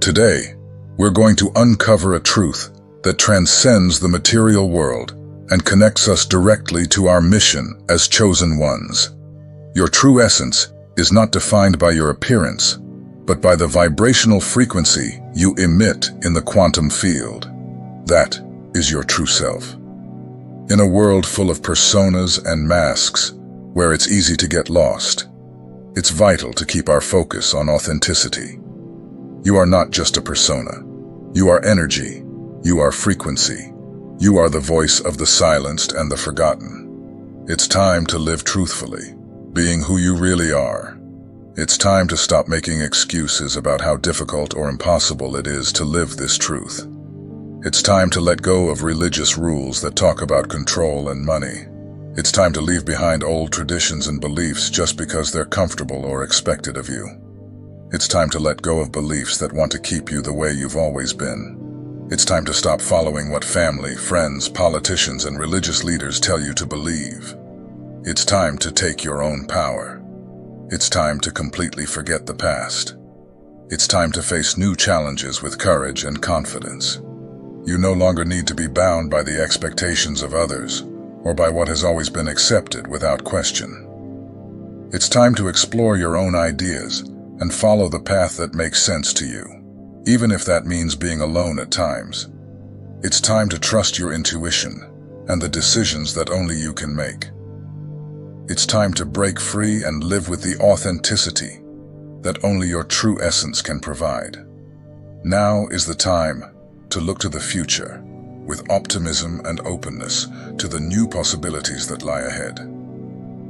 Today, we're going to uncover a truth that transcends the material world and connects us directly to our mission as chosen ones. Your true essence is not defined by your appearance, but by the vibrational frequency you emit in the quantum field. That is your true self. In a world full of personas and masks, where it's easy to get lost, it's vital to keep our focus on authenticity. You are not just a persona. You are energy. You are frequency. You are the voice of the silenced and the forgotten. It's time to live truthfully, being who you really are. It's time to stop making excuses about how difficult or impossible it is to live this truth. It's time to let go of religious rules that talk about control and money. It's time to leave behind old traditions and beliefs just because they're comfortable or expected of you. It's time to let go of beliefs that want to keep you the way you've always been. It's time to stop following what family, friends, politicians, and religious leaders tell you to believe. It's time to take your own power. It's time to completely forget the past. It's time to face new challenges with courage and confidence. You no longer need to be bound by the expectations of others or by what has always been accepted without question. It's time to explore your own ideas and follow the path that makes sense to you, even if that means being alone at times. It's time to trust your intuition and the decisions that only you can make. It's time to break free and live with the authenticity that only your true essence can provide. Now is the time to look to the future with optimism and openness to the new possibilities that lie ahead.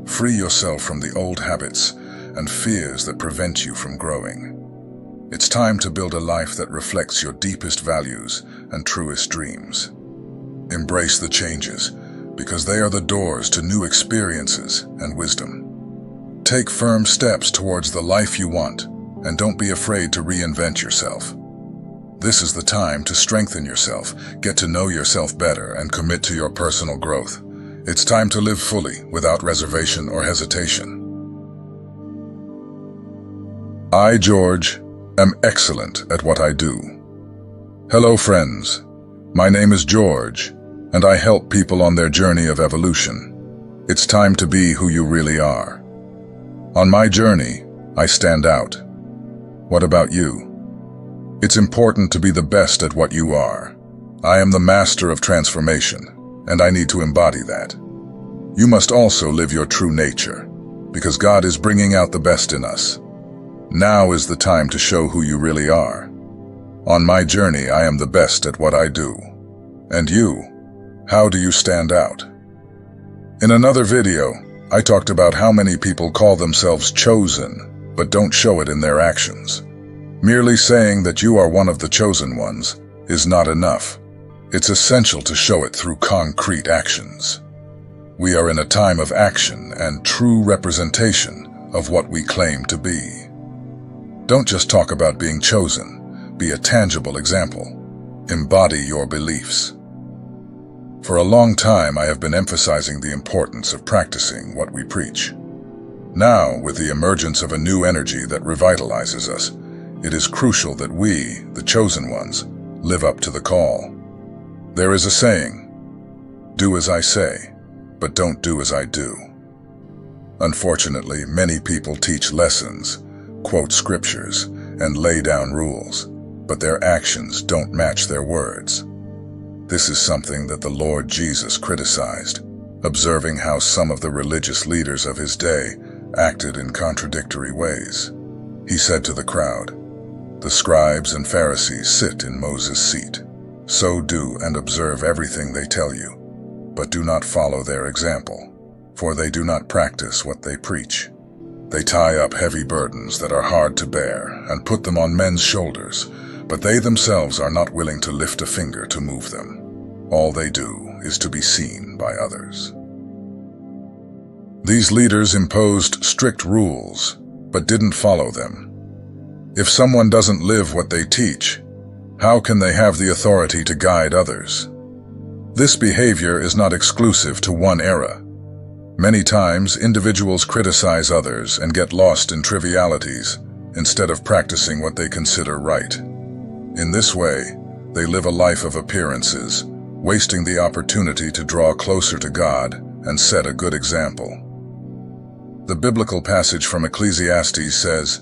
Free yourself from the old habits and fears that prevent you from growing. It's time to build a life that reflects your deepest values and truest dreams. Embrace the changes, because they are the doors to new experiences and wisdom. Take firm steps towards the life you want, and don't be afraid to reinvent yourself. This is the time to strengthen yourself, get to know yourself better, and commit to your personal growth. It's time to live fully, without reservation or hesitation. I, George, am excellent at what I do. Hello, friends. My name is George, and I help people on their journey of evolution. It's time to be who you really are. On my journey, I stand out. What about you? It's important to be the best at what you are. I am the master of transformation, and I need to embody that. You must also live your true nature, because God is bringing out the best in us. Now is the time to show who you really are. On my journey, I am the best at what I do. And you, how do you stand out? In another video, I talked about how many people call themselves chosen, but don't show it in their actions. Merely saying that you are one of the chosen ones is not enough. It's essential to show it through concrete actions. We are in a time of action and true representation of what we claim to be. Don't just talk about being chosen, be a tangible example. Embody your beliefs. For a long time, I have been emphasizing the importance of practicing what we preach. Now, with the emergence of a new energy that revitalizes us, it is crucial that we, the chosen ones, live up to the call. There is a saying, "Do as I say, but don't do as I do." Unfortunately, many people teach lessons, quote scriptures, and lay down rules, but their actions don't match their words. This is something that the Lord Jesus criticized, observing how some of the religious leaders of his day acted in contradictory ways. He said to the crowd, "The scribes and Pharisees sit in Moses' seat. So do and observe everything they tell you, but do not follow their example, for they do not practice what they preach. They tie up heavy burdens that are hard to bear and put them on men's shoulders, but they themselves are not willing to lift a finger to move them. All they do is to be seen by others." These leaders imposed strict rules, but didn't follow them. If someone doesn't live what they teach, how can they have the authority to guide others? This behavior is not exclusive to one era. Many times, individuals criticize others and get lost in trivialities instead of practicing what they consider right. In this way, they live a life of appearances, wasting the opportunity to draw closer to God and set a good example. The biblical passage from Ecclesiastes says,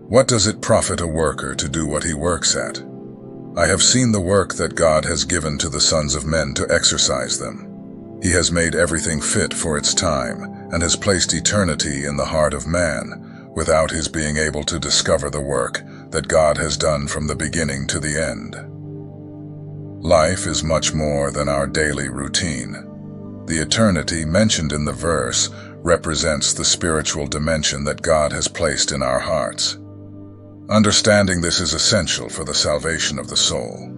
"What does it profit a worker to do what he works at? I have seen the work that God has given to the sons of men to exercise them. He has made everything fit for its time and has placed eternity in the heart of man, without his being able to discover the work that God has done from the beginning to the end." Life is much more than our daily routine. The eternity mentioned in the verse represents the spiritual dimension that God has placed in our hearts. Understanding this is essential for the salvation of the soul.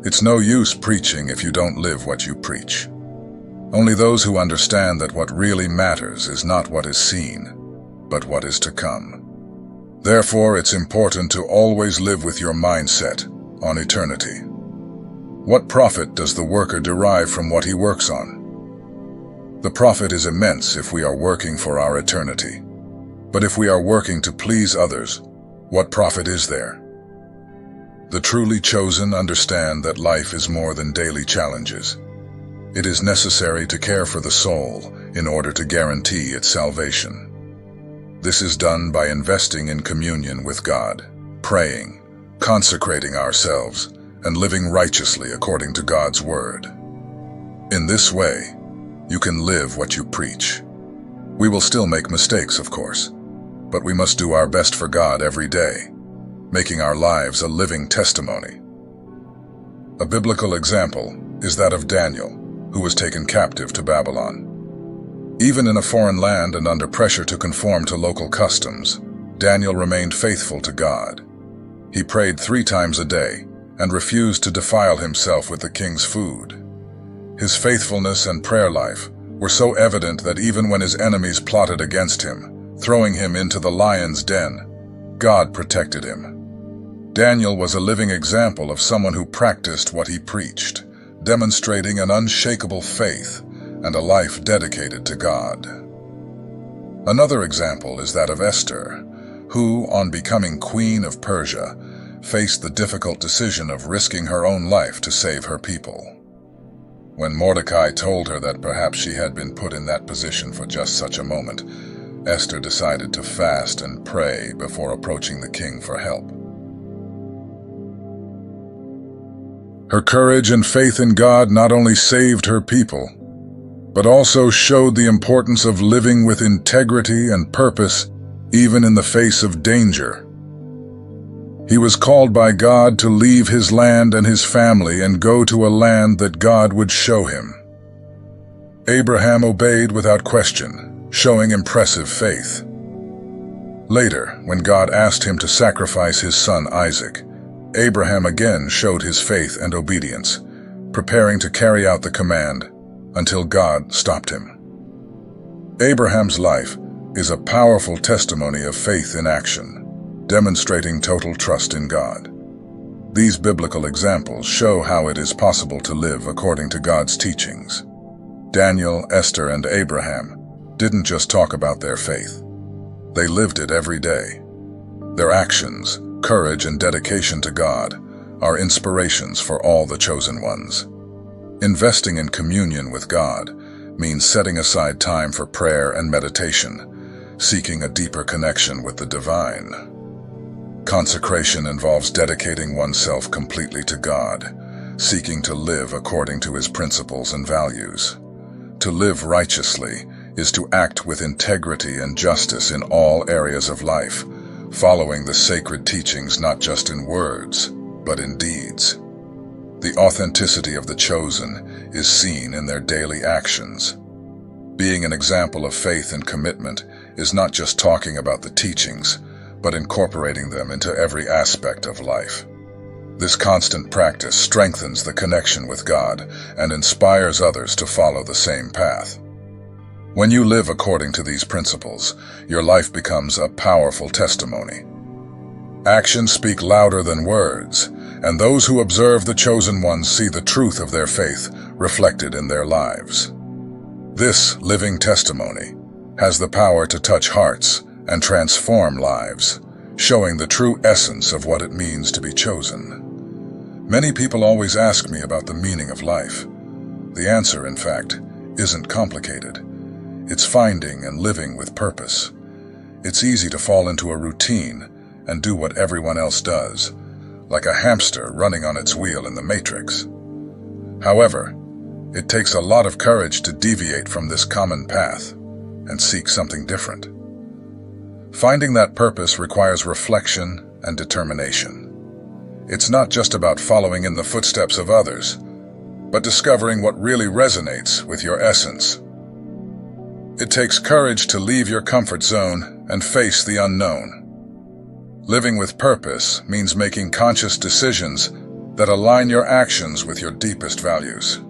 It's no use preaching if you don't live what you preach. Only those who understand that what really matters is not what is seen, but what is to come. Therefore, it's important to always live with your mindset on eternity. What profit does the worker derive from what he works on? The profit is immense if we are working for our eternity. But if we are working to please others, what profit is there? The truly chosen understand that life is more than daily challenges. It is necessary to care for the soul in order to guarantee its salvation. This is done by investing in communion with God, praying, consecrating ourselves, and living righteously according to God's word. In this way, you can live what you preach. We will still make mistakes, of course, but we must do our best for God every day, making our lives a living testimony. A biblical example is that of Daniel, who was taken captive to Babylon. Even in a foreign land and under pressure to conform to local customs, Daniel remained faithful to God. He prayed 3 times a day and refused to defile himself with the king's food. His faithfulness and prayer life were so evident that even when his enemies plotted against him, throwing him into the lion's den, God protected him. Daniel was a living example of someone who practiced what he preached, demonstrating an unshakable faith and a life dedicated to God. Another example is that of Esther, who, on becoming Queen of Persia, faced the difficult decision of risking her own life to save her people. When Mordecai told her that perhaps she had been put in that position for just such a moment, Esther decided to fast and pray before approaching the king for help. Her courage and faith in God not only saved her people, but also showed the importance of living with integrity and purpose even in the face of danger. He was called by God to leave his land and his family and go to a land that God would show him. Abraham obeyed without question, showing impressive faith. Later, when God asked him to sacrifice his son Isaac, Abraham again showed his faith and obedience, preparing to carry out the command until God stopped him. Abraham's life is a powerful testimony of faith in action, demonstrating total trust in God. These biblical examples show how it is possible to live according to God's teachings. Daniel, Esther, and Abraham didn't just talk about their faith. They lived it every day. Their actions, courage, and dedication to God are inspirations for all the chosen ones. Investing in communion with God means setting aside time for prayer and meditation, seeking a deeper connection with the divine. Consecration involves dedicating oneself completely to God, seeking to live according to his principles and values. To live righteously is to act with integrity and justice in all areas of life, following the sacred teachings not just in words, but in deeds. The authenticity of the chosen is seen in their daily actions. Being an example of faith and commitment is not just talking about the teachings, but incorporating them into every aspect of life. This constant practice strengthens the connection with God and inspires others to follow the same path. When you live according to these principles, your life becomes a powerful testimony. Actions speak louder than words, and those who observe the chosen ones see the truth of their faith reflected in their lives. This living testimony has the power to touch hearts and transform lives, showing the true essence of what it means to be chosen. Many people always ask me about the meaning of life. The answer, in fact, isn't complicated. It's finding and living with purpose. It's easy to fall into a routine and do what everyone else does, like a hamster running on its wheel in the Matrix. However, it takes a lot of courage to deviate from this common path and seek something different. Finding that purpose requires reflection and determination. It's not just about following in the footsteps of others, but discovering what really resonates with your essence. It takes courage to leave your comfort zone and face the unknown. Living with purpose means making conscious decisions that align your actions with your deepest values.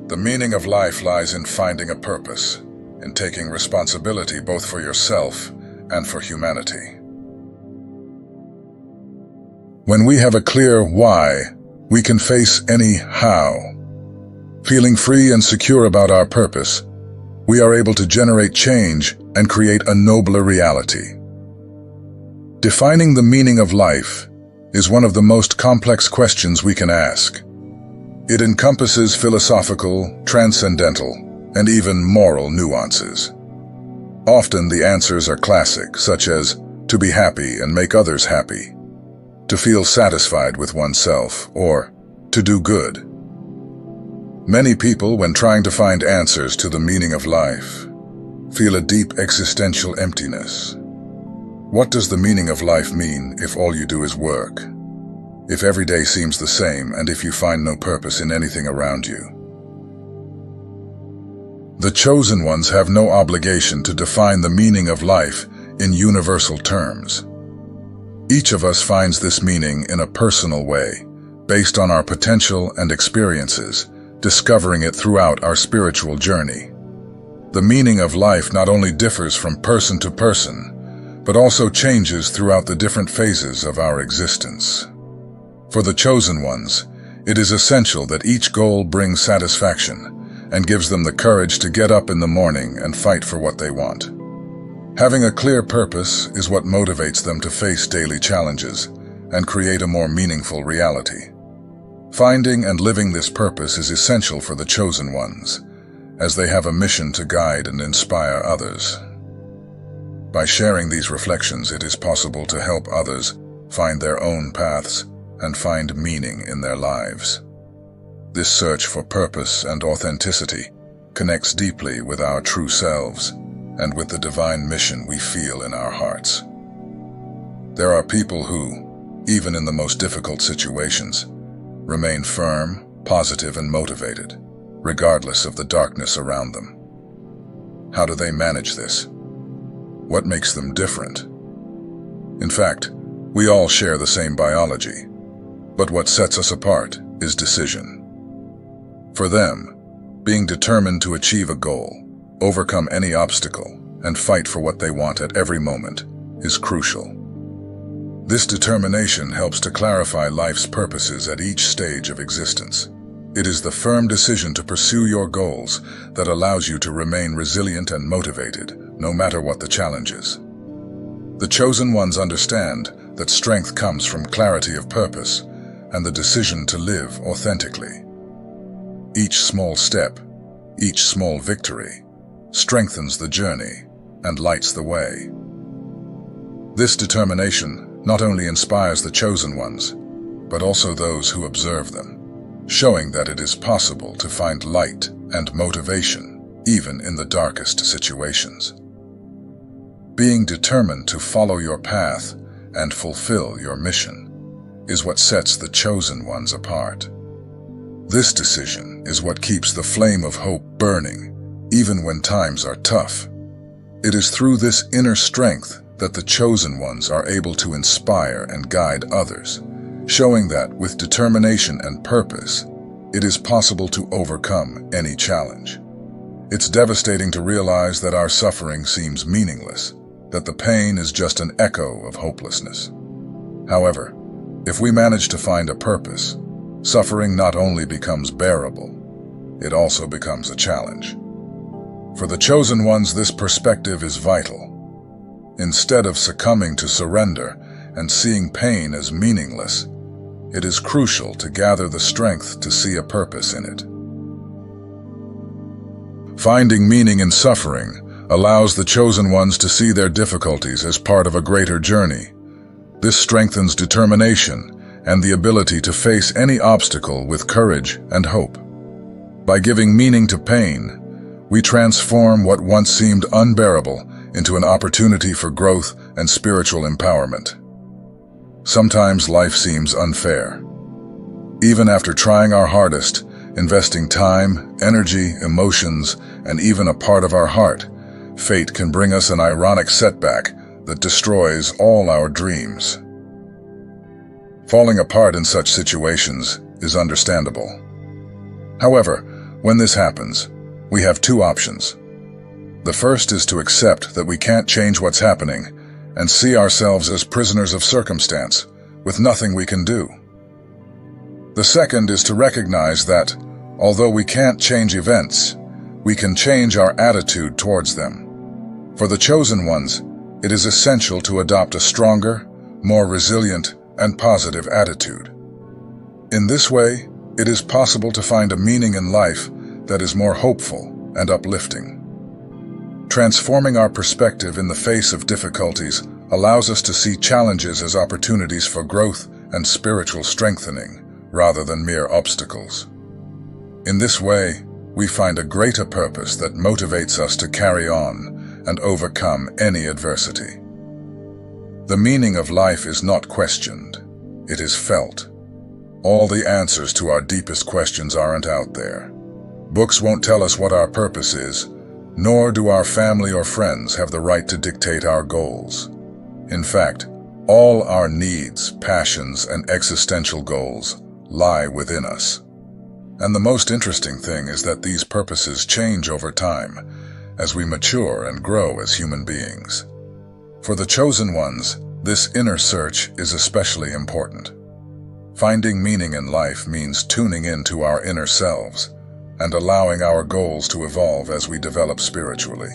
The meaning of life lies in finding a purpose, in taking responsibility both for yourself and for humanity. When we have a clear why, we can face any how. Feeling free and secure about our purpose, we are able to generate change and create a nobler reality. Defining the meaning of life is one of the most complex questions we can ask. It encompasses philosophical, transcendental, and even moral nuances. Often the answers are classic, such as to be happy and make others happy, to feel satisfied with oneself, or to do good. Many people, when trying to find answers to the meaning of life, feel a deep existential emptiness. What does the meaning of life mean if all you do is work? If every day seems the same, and if you find no purpose in anything around you? The chosen ones have no obligation to define the meaning of life in universal terms. Each of us finds this meaning in a personal way, based on our potential and experiences, discovering it throughout our spiritual journey. The meaning of life not only differs from person to person, but also changes throughout the different phases of our existence. For the chosen ones, it is essential that each goal brings satisfaction and gives them the courage to get up in the morning and fight for what they want. Having a clear purpose is what motivates them to face daily challenges and create a more meaningful reality. Finding and living this purpose is essential for the chosen ones, as they have a mission to guide and inspire others. By sharing these reflections, it is possible to help others find their own paths and find meaning in their lives. This search for purpose and authenticity connects deeply with our true selves and with the divine mission we feel in our hearts. There are people who, even in the most difficult situations, remain firm, positive, and motivated, regardless of the darkness around them. How do they manage this? What makes them different? In fact, we all share the same biology, but what sets us apart is decision. For them, being determined to achieve a goal, overcome any obstacle, and fight for what they want at every moment is crucial. This determination helps to clarify life's purposes at each stage of existence. It is the firm decision to pursue your goals that allows you to remain resilient and motivated, no matter what the challenges. The chosen ones understand that strength comes from clarity of purpose and the decision to live authentically. Each small step, each small victory, strengthens the journey and lights the way. This determination not only inspires the chosen ones, but also those who observe them, showing that it is possible to find light and motivation even in the darkest situations. Being determined to follow your path and fulfill your mission is what sets the chosen ones apart. This decision is what keeps the flame of hope burning, even when times are tough. It is through this inner strength that the chosen ones are able to inspire and guide others, showing that with determination and purpose, it is possible to overcome any challenge. It's devastating to realize that our suffering seems meaningless, that the pain is just an echo of hopelessness. However, if we manage to find a purpose, suffering not only becomes bearable, it also becomes a challenge. For the chosen ones, this perspective is vital. Instead of succumbing to surrender and seeing pain as meaningless, it is crucial to gather the strength to see a purpose in it. Finding meaning in suffering allows the chosen ones to see their difficulties as part of a greater journey. This strengthens determination and the ability to face any obstacle with courage and hope. By giving meaning to pain, we transform what once seemed unbearable into an opportunity for growth and spiritual empowerment. Sometimes life seems unfair. Even after trying our hardest, investing time, energy, emotions, and even a part of our heart, fate can bring us an ironic setback that destroys all our dreams. Falling apart in such situations is understandable. However, when this happens, we have two options. The first is to accept that we can't change what's happening and see ourselves as prisoners of circumstance, with nothing we can do. The second is to recognize that, although we can't change events, we can change our attitude towards them. For the chosen ones, it is essential to adopt a stronger, more resilient, and positive attitude. In this way, it is possible to find a meaning in life that is more hopeful and uplifting. Transforming our perspective in the face of difficulties allows us to see challenges as opportunities for growth and spiritual strengthening, rather than mere obstacles. In this way, we find a greater purpose that motivates us to carry on and overcome any adversity. The meaning of life is not questioned, it is felt. All the answers to our deepest questions aren't out there. Books won't tell us what our purpose is, nor do our family or friends have the right to dictate our goals. In fact, all our needs, passions, and existential goals lie within us. And the most interesting thing is that these purposes change over time as we mature and grow as human beings. For the chosen ones, this inner search is especially important. Finding meaning in life means tuning into our inner selves and allowing our goals to evolve as we develop spiritually.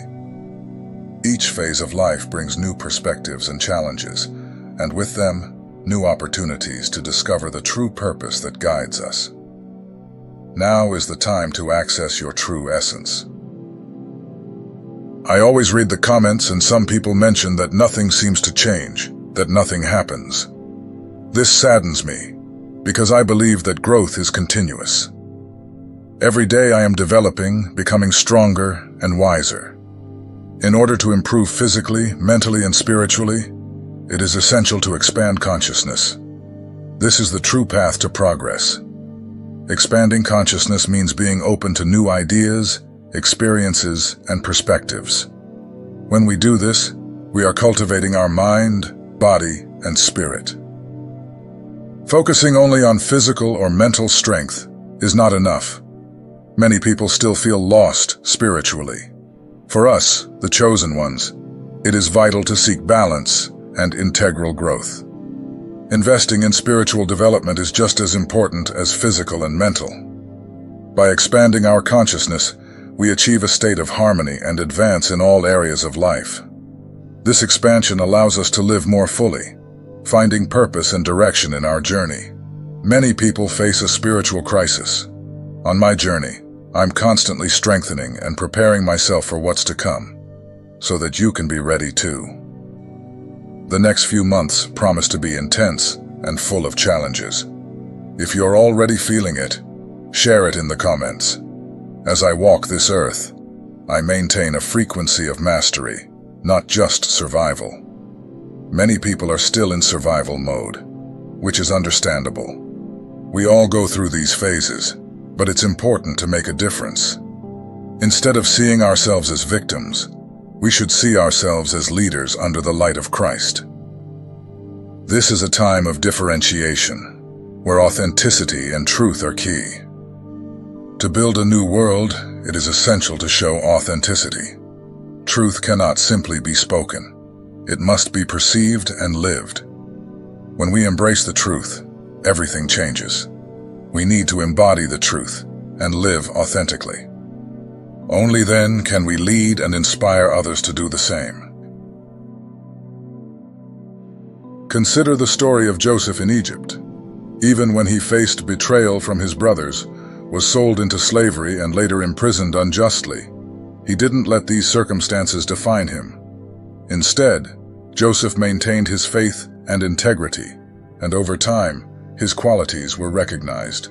Each phase of life brings new perspectives and challenges, and with them, new opportunities to discover the true purpose that guides us. Now is the time to access your true essence. I always read the comments, and some people mention that nothing seems to change, that nothing happens. This saddens me, because I believe that growth is continuous. Every day I am developing, becoming stronger and wiser. In order to improve physically, mentally, and spiritually, it is essential to expand consciousness. This is the true path to progress. Expanding consciousness means being open to new ideas, experiences, and perspectives. When we do this, we are cultivating our mind, body, and spirit. Focusing only on physical or mental strength is not enough. Many people still feel lost spiritually. For us, the chosen ones, it is vital to seek balance and integral growth. Investing in spiritual development is just as important as physical and mental. By expanding our consciousness, we achieve a state of harmony and advance in all areas of life. This expansion allows us to live more fully, finding purpose and direction in our journey. Many people face a spiritual crisis. On my journey, I'm constantly strengthening and preparing myself for what's to come, so that you can be ready too. The next few months promise to be intense and full of challenges. If you're already feeling it, share it in the comments. As I walk this earth, I maintain a frequency of mastery, not just survival. Many people are still in survival mode, which is understandable. We all go through these phases, but it's important to make a difference. Instead of seeing ourselves as victims, we should see ourselves as leaders under the light of Christ. This is a time of differentiation, where authenticity and truth are key. To build a new world, it is essential to show authenticity. Truth cannot simply be spoken. It must be perceived and lived. When we embrace the truth, everything changes. We need to embody the truth and live authentically. Only then can we lead and inspire others to do the same. Consider the story of Joseph in Egypt. Even when he faced betrayal from his brothers, was sold into slavery and later imprisoned unjustly, he didn't let these circumstances define him. Instead, Joseph maintained his faith and integrity, and over time, his qualities were recognized.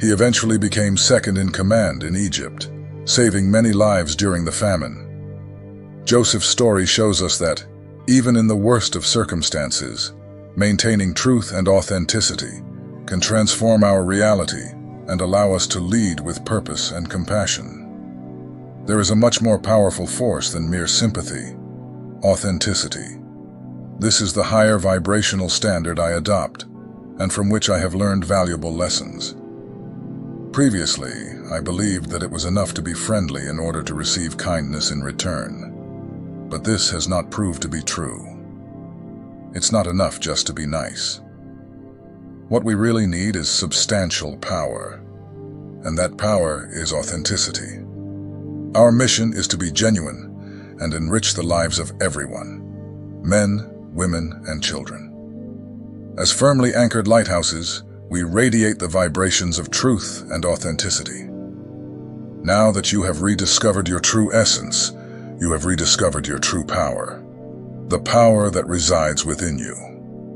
He eventually became second in command in Egypt, saving many lives during the famine. Joseph's story shows us that, even in the worst of circumstances, maintaining truth and authenticity can transform our reality and allow us to lead with purpose and compassion. There is a much more powerful force than mere sympathy: authenticity. This is the higher vibrational standard I adopt, and from which I have learned valuable lessons. Previously, I believed that it was enough to be friendly in order to receive kindness in return. But this has not proved to be true. It's not enough just to be nice. What we really need is substantial power, and that power is authenticity. Our mission is to be genuine and enrich the lives of everyone: men, women, and children. As firmly anchored lighthouses, we radiate the vibrations of truth and authenticity. Now that you have rediscovered your true essence, you have rediscovered your true power, the power that resides within you.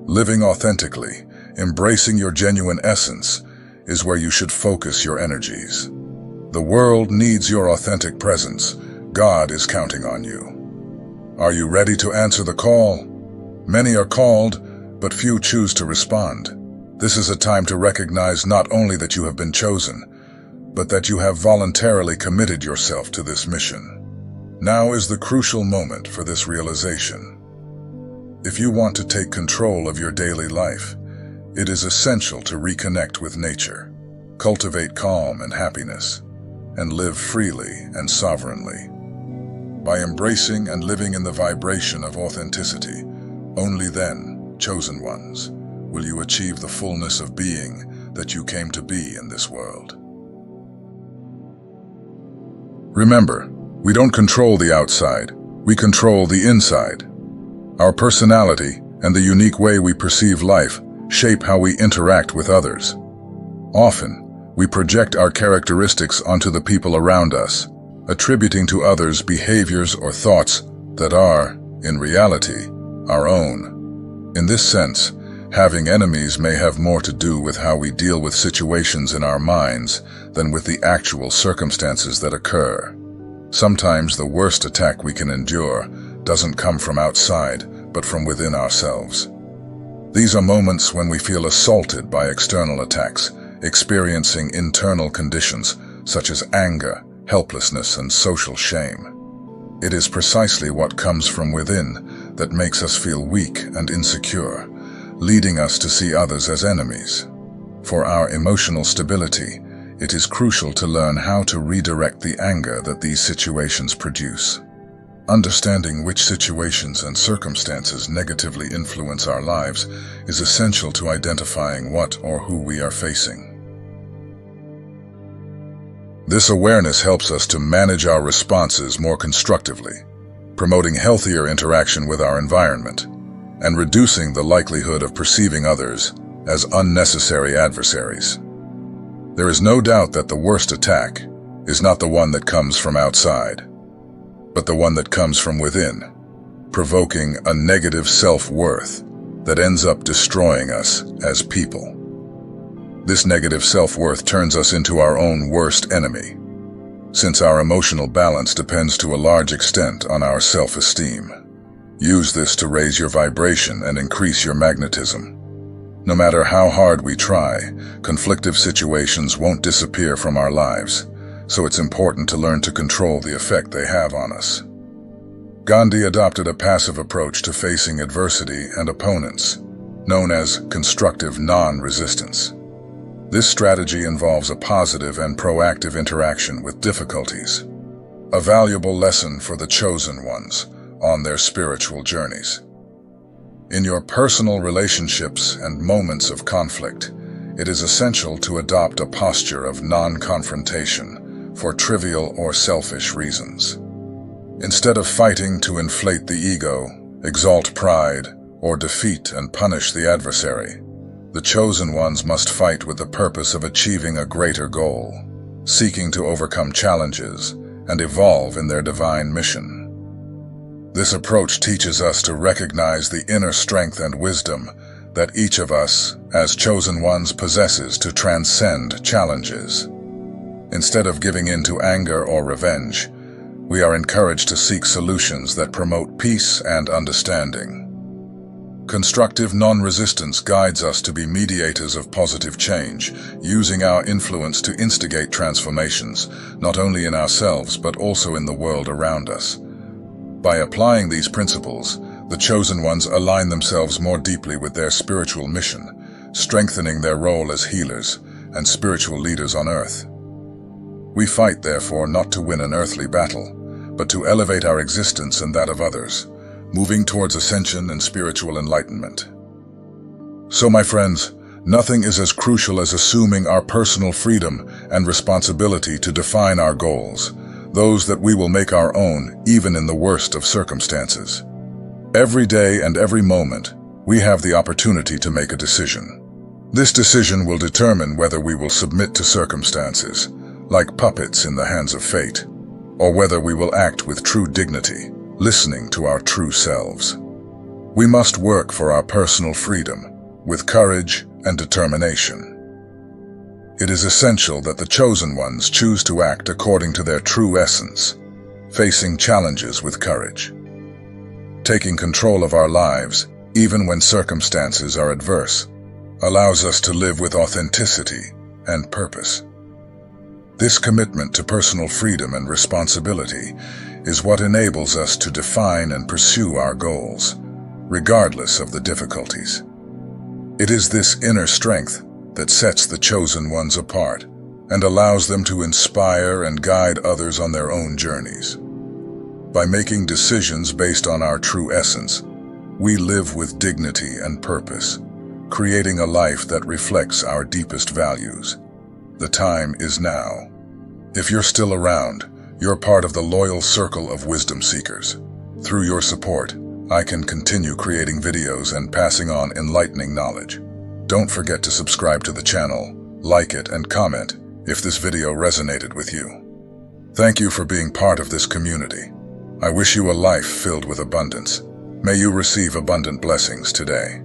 Living authentically, embracing your genuine essence, is where you should focus your energies. The world needs your authentic presence. God is counting on you. Are you ready to answer the call? Many are called, but few choose to respond. This is a time to recognize not only that you have been chosen, but that you have voluntarily committed yourself to this mission. Now is the crucial moment for this realization. If you want to take control of your daily life, it is essential to reconnect with nature, cultivate calm and happiness, and live freely and sovereignly. By embracing and living in the vibration of authenticity, only then, chosen ones, will you achieve the fullness of being that you came to be in this world. Remember, we don't control the outside, we control the inside. Our personality and the unique way we perceive life shape how we interact with others. Often, we project our characteristics onto the people around us, attributing to others behaviors or thoughts that are, in reality, our own. In this sense, having enemies may have more to do with how we deal with situations in our minds than with the actual circumstances that occur. Sometimes the worst attack we can endure doesn't come from outside, but from within ourselves. These are moments when we feel assaulted by external attacks, experiencing internal conditions such as anger, helplessness, and social shame. It is precisely what comes from within that makes us feel weak and insecure, leading us to see others as enemies. For our emotional stability, it is crucial to learn how to redirect the anger that these situations produce. Understanding which situations and circumstances negatively influence our lives is essential to identifying what or who we are facing. This awareness helps us to manage our responses more constructively, promoting healthier interaction with our environment, and reducing the likelihood of perceiving others as unnecessary adversaries. There is no doubt that the worst attack is not the one that comes from outside, but the one that comes from within, provoking a negative self-worth that ends up destroying us as people. This negative self-worth turns us into our own worst enemy, since our emotional balance depends to a large extent on our self-esteem. Use this to raise your vibration and increase your magnetism. No matter how hard we try, conflictive situations won't disappear from our lives, so it's important to learn to control the effect they have on us. Gandhi adopted a passive approach to facing adversity and opponents, known as constructive non-resistance. This strategy involves a positive and proactive interaction with difficulties, a valuable lesson for the chosen ones on their spiritual journeys. In your personal relationships and moments of conflict, it is essential to adopt a posture of non-confrontation for trivial or selfish reasons. Instead of fighting to inflate the ego, exalt pride, or defeat and punish the adversary, the chosen ones must fight with the purpose of achieving a greater goal, seeking to overcome challenges and evolve in their divine mission. This approach teaches us to recognize the inner strength and wisdom that each of us, as chosen ones, possesses to transcend challenges. Instead of giving in to anger or revenge, we are encouraged to seek solutions that promote peace and understanding. Constructive non-resistance guides us to be mediators of positive change, using our influence to instigate transformations, not only in ourselves but also in the world around us. By applying these principles, the chosen ones align themselves more deeply with their spiritual mission, strengthening their role as healers and spiritual leaders on earth. We fight, therefore, not to win an earthly battle, but to elevate our existence and that of others, moving towards ascension and spiritual enlightenment. So, my friends, nothing is as crucial as assuming our personal freedom and responsibility to define our goals, those that we will make our own, even in the worst of circumstances. Every day and every moment, we have the opportunity to make a decision. This decision will determine whether we will submit to circumstances, like puppets in the hands of fate, or whether we will act with true dignity, listening to our true selves. We must work for our personal freedom with courage and determination. It is essential that the chosen ones choose to act according to their true essence, facing challenges with courage. Taking control of our lives, even when circumstances are adverse, allows us to live with authenticity and purpose. This commitment to personal freedom and responsibility is what enables us to define and pursue our goals, regardless of the difficulties. It is this inner strength that sets the chosen ones apart and allows them to inspire and guide others on their own journeys. By making decisions based on our true essence, we live with dignity and purpose, creating a life that reflects our deepest values. The time is now. If you're still around, you're part of the loyal circle of wisdom seekers. Through your support, I can continue creating videos and passing on enlightening knowledge. Don't forget to subscribe to the channel, like it, and comment if this video resonated with you. Thank you for being part of this community. I wish you a life filled with abundance. May you receive abundant blessings today.